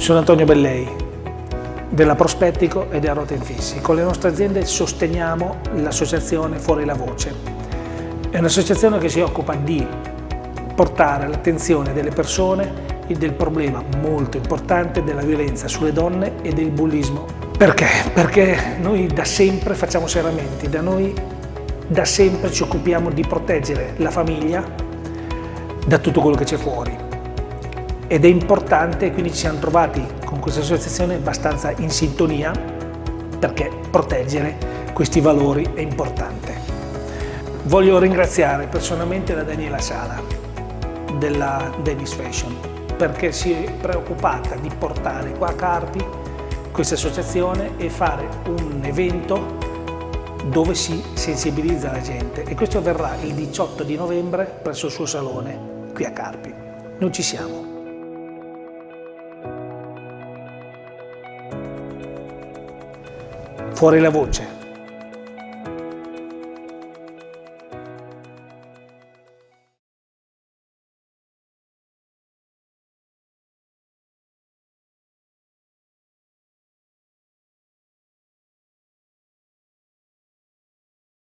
Sono Antonio Bellei della Prospettico e della Rota Infissi. Con le nostre aziende sosteniamo l'associazione Fuori la Voce. È un'associazione che si occupa di portare all'attenzione delle persone del problema molto importante della violenza sulle donne e del bullismo. Perché? Perché noi da sempre facciamo serramenti, da sempre ci occupiamo di proteggere la famiglia da tutto quello che c'è fuori. Ed è importante, quindi ci siamo trovati con questa associazione abbastanza in sintonia, perché proteggere questi valori è importante. Voglio ringraziare personalmente la Daniela Sala della Davis Fashion, perché si è preoccupata di portare qua a Carpi questa associazione e fare un evento dove si sensibilizza la gente, e questo avverrà il 18 di novembre presso il suo salone qui a Carpi. Noi ci siamo. Fuori la voce.